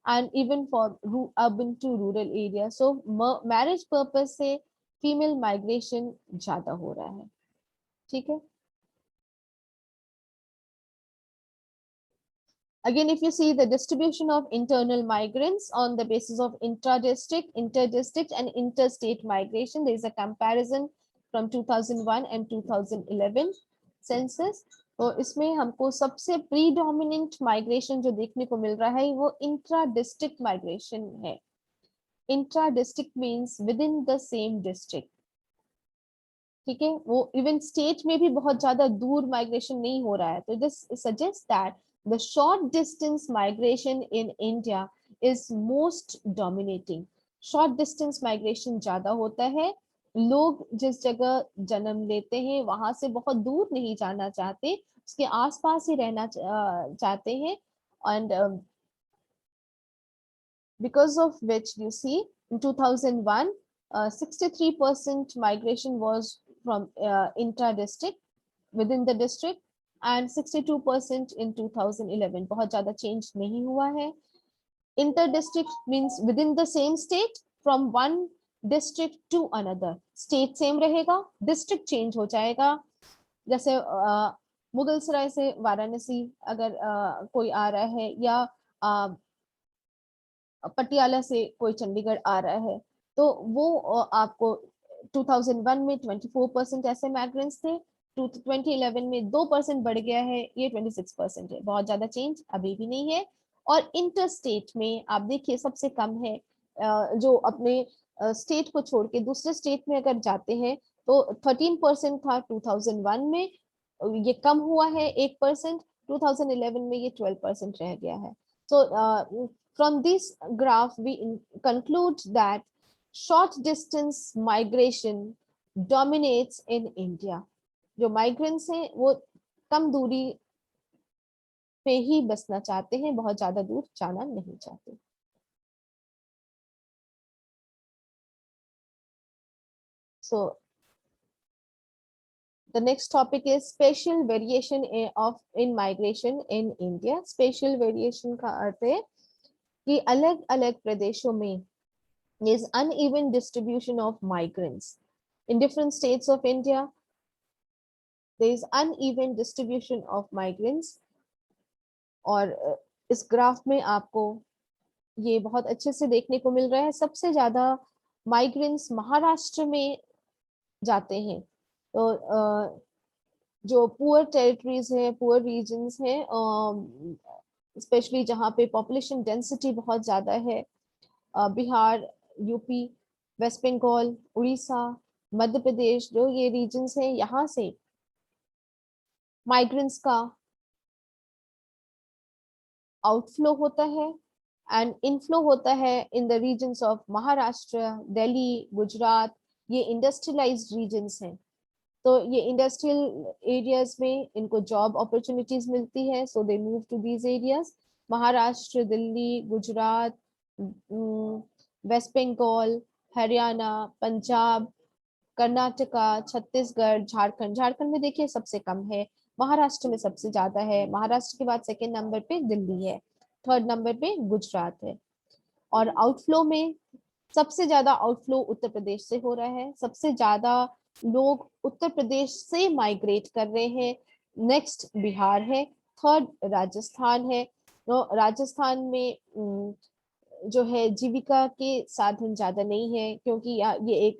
and even for urban to rural area. So marriage purpose से female migration ज्यादा हो रहा है। ठीक है, again, if you see the distribution of internal migrants on the basis of intra-district, inter-district, and interstate migration, there is a comparison from 2001 and 2011 census. तो इसमें हमको सबसे predominant migration जो देखने को मिल रहा है वो intra-district migration है। Intra-district means within the same district. ठीक है, वो इवन स्टेट में भी बहुत ज्यादा दूर माइग्रेशन नहीं हो रहा है। तो this suggest that the short distance migration in India is most dominating. Short distance migration ज्यादा होता है, लोग जिस जगह जन्म लेते हैं वहां से बहुत दूर नहीं जाना चाहते, उसके आसपास ही रहना चाहते हैं। and because of which you see in 2001 63% migration was from intra-district within the district and 62% in 2011. बहुत ज्यादा चेंज नहीं हुआ है। Inter district means within the same state from one district to another. State same रहेगा, district change हो जाएगा। जैसे मुगलसराय से वाराणसी अगर कोई आ रहा है या पटियाला से कोई चंडीगढ़ आ रहा है तो वो आपको 2001 में 24% ऐसे माइग्रेंट्स थे, 2011 में 2% बढ़ गया है, ये 26% है। बहुत ज्यादा चेंज अभी भी नहीं है। और इंटरस्टेट में आप देखिए सबसे कम है, जो अपने स्टेट को छोड़ के दूसरे स्टेट में अगर जाते हैं तो 13% था 2001 में, ये कम हुआ है 1%, 2011 में ये 12% रह गया है। So from this graph we conclude that short distance migration dominates in India. जो migrants हैं वो कम दूरी पे ही बसना चाहते हैं, बहुत ज्यादा दूर जाना नहीं चाहते। So the next topic is special variation in migration in India. Special variation का अर्थ है कि अलग अलग प्रदेशों में is uneven distribution of migrants in different states of India. There is uneven distribution of migrants, और इस ग्राफ में आपको ये बहुत अच्छे से देखने को मिल रहा है। सबसे ज्यादा माइग्रेंट्स महाराष्ट्र में जाते हैं। तो जो पुअर टेरिटरीज है, पुअर रीजन्स हैं, स्पेशली जहाँ पे पॉपुलेशन डेंसिटी बहुत ज्यादा है, बिहार, यूपी, वेस्ट बंगाल, उड़ीसा, मध्य प्रदेश, जो ये रीजन्स हैं, यहाँ से माइग्रेंट्स का आउटफ्लो होता है एंड इनफ्लो होता है in the regions of Maharashtra, Delhi, Gujarat. ये इंडस्ट्रियलाइज्ड रीजन्स हैं, तो ये इंडस्ट्रियल एरियाज में इनको जॉब अपॉर्चुनिटीज मिलती है, so they move to these areas. Maharashtra, Delhi, Gujarat, West Bengal, Haryana, Punjab, Karnataka, Chhattisgarh, Jharkhand. Jharkhand में देखिए सबसे कम है, महाराष्ट्र में सबसे ज्यादा है। महाराष्ट्र के बाद सेकेंड नंबर पे दिल्ली है, थर्ड नंबर पे गुजरात है। और आउटफ्लो में सबसे ज्यादा आउटफ्लो उत्तर प्रदेश से हो रहा है, सबसे ज्यादा लोग उत्तर प्रदेश से माइग्रेट कर रहे हैं। नेक्स्ट बिहार है, थर्ड राजस्थान है। तो राजस्थान में जो है जीविका के साधन ज्यादा नहीं है, क्योंकि ये एक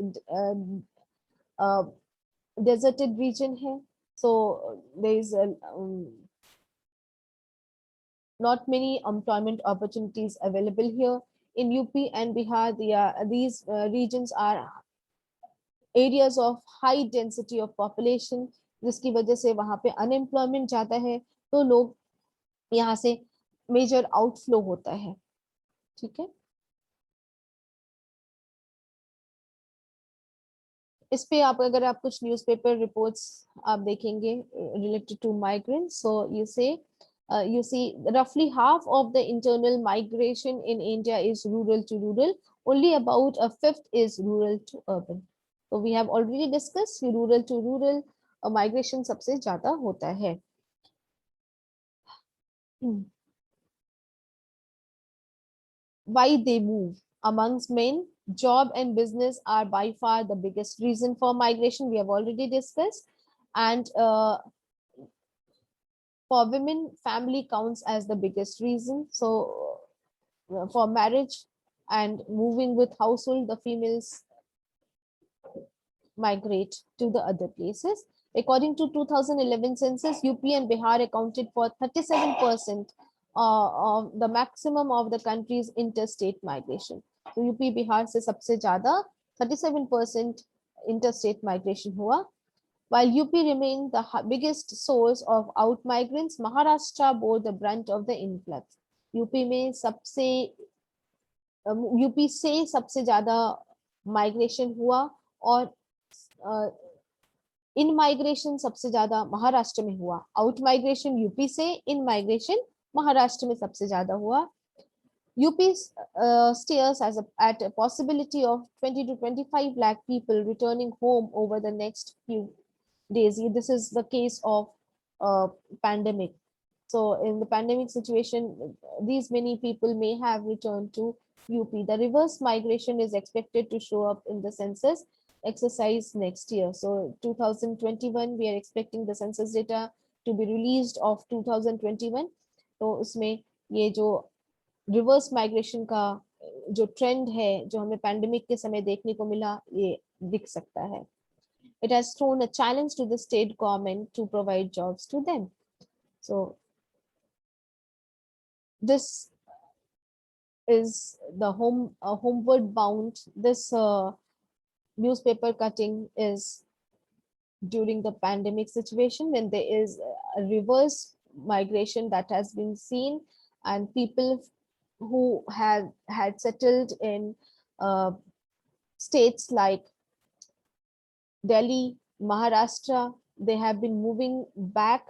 डेजर्टेड रीजन है, so there is not many employment opportunities available here. In UP and Bihar, these regions are areas of high density of population, जिसकी वजह से वहां पे अनएम्प्लॉयमेंट ज्यादा है, तो लोग यहाँ से मेजर आउटफ्लो होता है। ठीक है, इस पे आप अगर आप कुछ न्यूज़पेपर रिपोर्ट्स आप देखेंगे related to migrants, so you see roughly half of the internal migration in India is rural to rural, only about a fifth is rural to urban. So we have already discussed rural to rural migration सबसे ज्यादा होता है। Why they move? Amongst men, job and business are by far the biggest reason for migration, we have already discussed. And for women, family counts as the biggest reason. So for marriage and moving with household, the females migrate to the other places. According to 2011 census, UP and Bihar accounted for 37% of the maximum of the country's interstate migration. So UP Bihar से सबसे ज़्यादा 37% interstate migration हुआ. While UP remained the biggest source of out migrants, Maharashtra bore the brunt of the influx. UP में सबसे UP से सबसे ज्यादा migration हुआ, और इन माइग्रेशन सबसे ज्यादा महाराष्ट्र में हुआ। आउट माइग्रेशन यूपी से, इन माइग्रेशन महाराष्ट्र में सबसे ज्यादा हुआ। UP stares at a possibility of 20 to 25 lakh people returning home over the next few days. This is the case of pandemic. So in the pandemic situation, these many people may have returned to UP. The reverse migration is expected to show up in the census exercise next year. So 2021, we are expecting the census data to be released of 2021. तो उसमें ये जो reverse migration का जो trend है, जो हमें pandemic के समय देखने को मिला, ये दिख सकता है. It has thrown a challenge to the state government to provide jobs to them. So this is the homeward bound. This newspaper cutting is during the pandemic situation, when there is a reverse migration that has been seen, and people who had settled in states like Delhi, Maharashtra, they have been moving back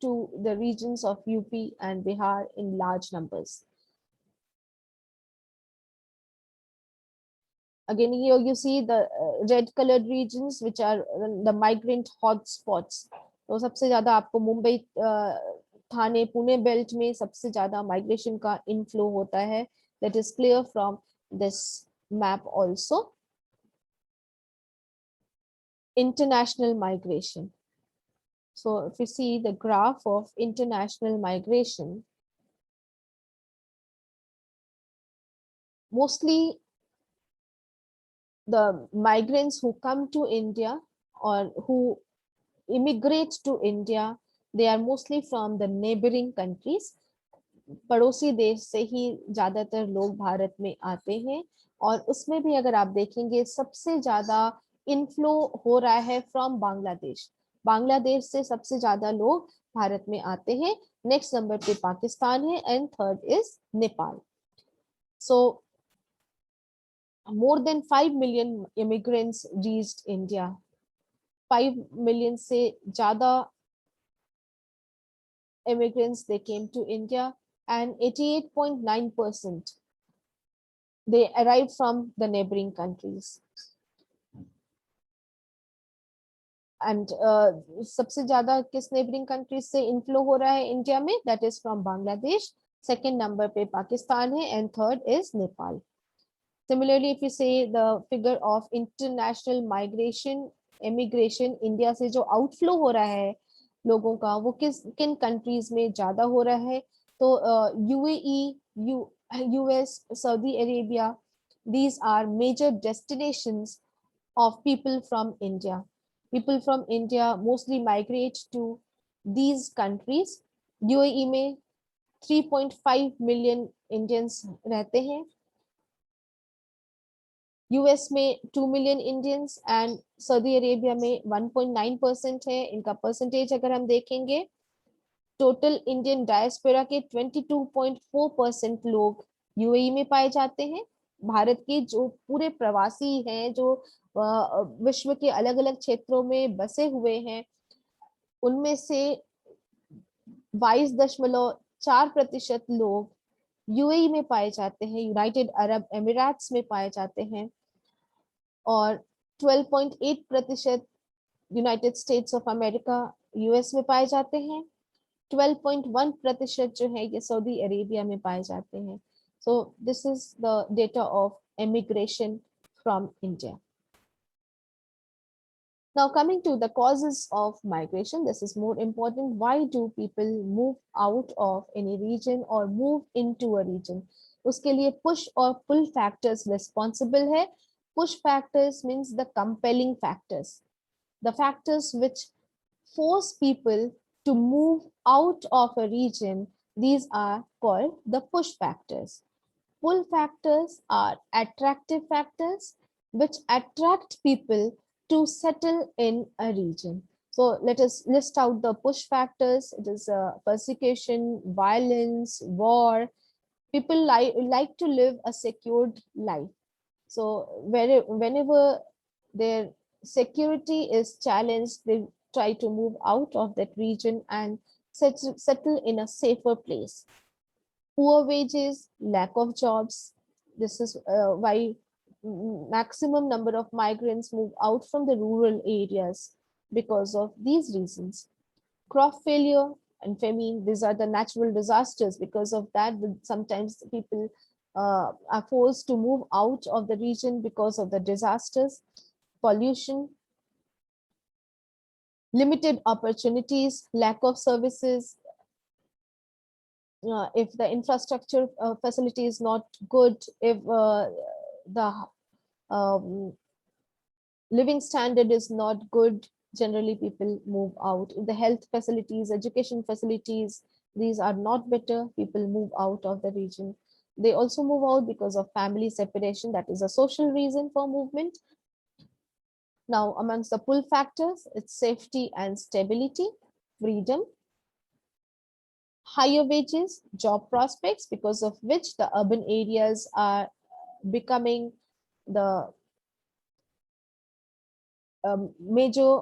to the regions of UP and Bihar in large numbers. Again, here you see the red colored regions, which are the migrant hotspots. तो सबसे ज्यादा आपको मुंबई, थाने, Pune belt में सबसे ज्यादा migration का inflow होता है. That is clear from this map also. International migration. So if you see the graph of international migration, mostly the migrants who come to India or who immigrate to India, they are mostly from the neighboring countries. पड़ोसी देश से ही ज्यादातर लोग भारत में आते हैं, और उसमें भी अगर आप देखेंगे सबसे ज्यादा इनफ्लो हो रहा है फ्रॉम बांग्लादेश. बांग्लादेश से सबसे ज्यादा लोग भारत में आते हैं. नेक्स्ट नंबर पे पाकिस्तान है and third is Nepal. So more than 5 million immigrants reached India. 5 million से ज्यादा immigrants they came to India, and 88.9% they arrived from the neighboring countries. And सबसे ज्यादा किस neighboring countries से inflow हो रहा है इंडिया में? That is from Bangladesh. Second number पे पाकिस्तान है and third is Nepal. Similarly, if you say the figure of international migration, immigration, India से जो outflow हो रहा है लोगों का, वो किन countries में ज्यादा हो रहा है? तो UAE, US, Saudi Arabia, these are major destinations of people from India. People from India mostly migrate to these countries. UAE में 3.5 million Indians रहते हैं. US में 2 million Indians and Saudi Arabia में 1.9% है. इनका परसेंटेज अगर हम देखेंगे, टोटल इंडियन डायस्पोरा के 22.4% लोग यूएई में पाए जाते हैं. भारत के जो पूरे प्रवासी हैं, जो विश्व के अलग अलग क्षेत्रों में बसे हुए हैं, उनमें से 22.4% लोग यूएई में पाए जाते हैं, यूनाइटेड अरब एमिरेट्स में पाए जाते हैं, और 12.8% United states of America US में पाए जाते हैं. 12.1% जो है ये सऊदी अरेबिया में पाए जाते हैं. So this is the data of immigration from India. Now coming to the causes of migration, this is more important. Why do people move out of any region or move into a region? उसके लिए push और pull factors responsible है. Push factors means the compelling factors, the factors which force people to move out of a region. These are called the push factors. Pull factors are attractive factors which attract people to settle in a region. So let us list out the push factors. It is persecution, violence, war. People like to live a secured life. So whenever their security is challenged, they try to move out of that region and settle in a safer place. Poor wages, lack of jobs. This is why maximum number of migrants move out from the rural areas, because of these reasons. Crop failure and famine, these are the natural disasters. Because of that, sometimes people are forced to move out of the region because of the disasters. Pollution, limited opportunities, lack of services. If the infrastructure facility is not good, if the living standard is not good, generally people move out. If the health facilities, education facilities, these are not better, people move out of the region. They also move out because of family separation, that is a social reason for movement. Now, amongst the pull factors, it's safety and stability, freedom, higher wages, job prospects, because of which the urban areas are becoming the major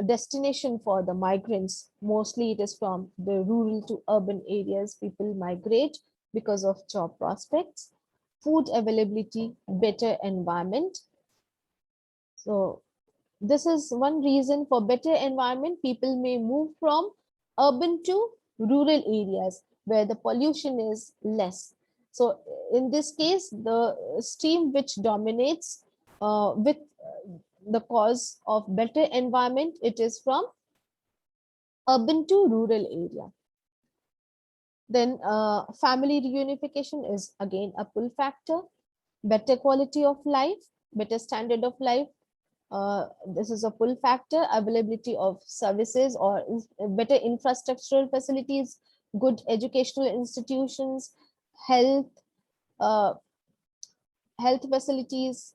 destination for the migrants. Mostly it is from the rural to urban areas. People migrate because of job prospects, food availability, better environment. So this is one reason for better environment. People may move from urban to rural areas where the pollution is less. So in this case, the stream which dominates with the cause of better environment, it is from urban to rural area. Then family reunification is again a pull factor, better quality of life, better standard of life. This is a pull factor, availability of services or better infrastructural facilities, good educational institutions, health, uh, health facilities,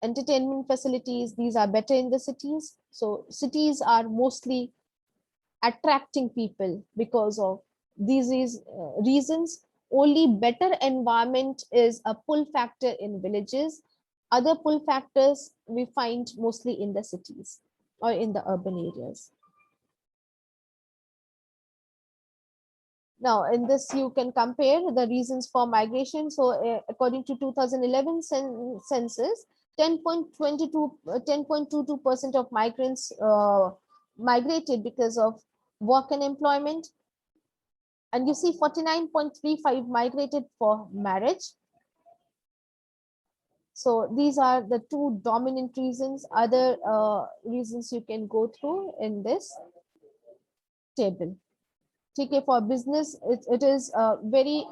entertainment facilities. These are better in the cities. So cities are mostly attracting people because of these reasons. Only better environment is a pull factor in villages. Other pull factors we find mostly in the cities or in the urban areas. Now, in this, you can compare the reasons for migration. So, according to 2011 census, 10.22% of migrants migrated because of work and employment. And you see 49.35 migrated for marriage. So these are the two dominant reasons. Other reasons you can go through in this table. Okay, for business, it is a very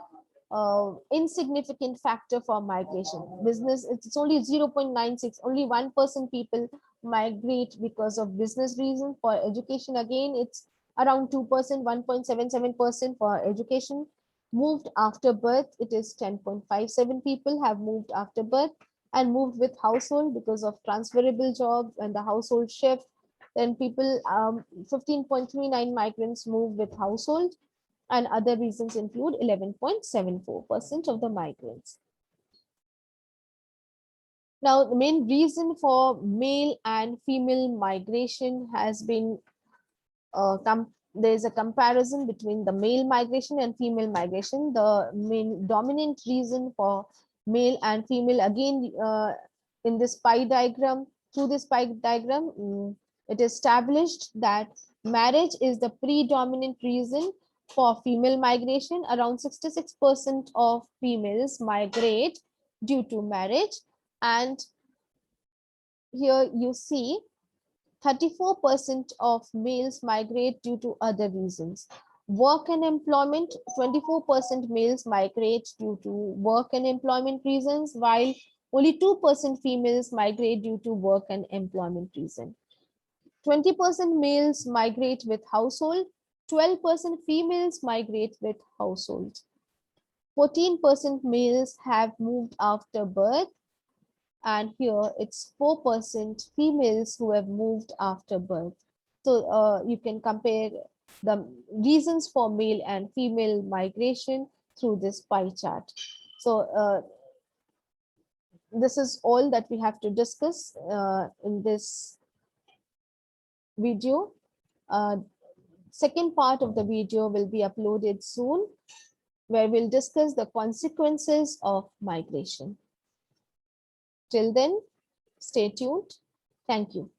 insignificant factor for migration. Business, it's only 0.96, only 1% people migrate because of business reasons. For education, again, it's around 2%, 1.77% for education. Moved after birth, it is 10.57 people have moved after birth, and moved with household because of transferable jobs and the household shift. Then people, 15.39 migrants move with household, and other reasons include 11.74% of the migrants. Now, the main reason for male and female migration has been there's a comparison between the male migration and female migration. The main dominant reason for male and female, again, in this pie diagram, through this pie diagram, it is established that marriage is the predominant reason for female migration. Around 66% of females migrate due to marriage. And here you see 34% of males migrate due to other reasons. Work and employment, 24% males migrate due to work and employment reasons, while only 2% females migrate due to work and employment reason. 20% males migrate with household, 12% females migrate with household. 14% males have moved after birth, and here it's 4% females who have moved after birth. So you can compare the reasons for male and female migration through this pie chart. So this is all that we have to discuss in this video. Second part of the video will be uploaded soon, where we'll discuss the consequences of migration. Till then, stay tuned. Thank you.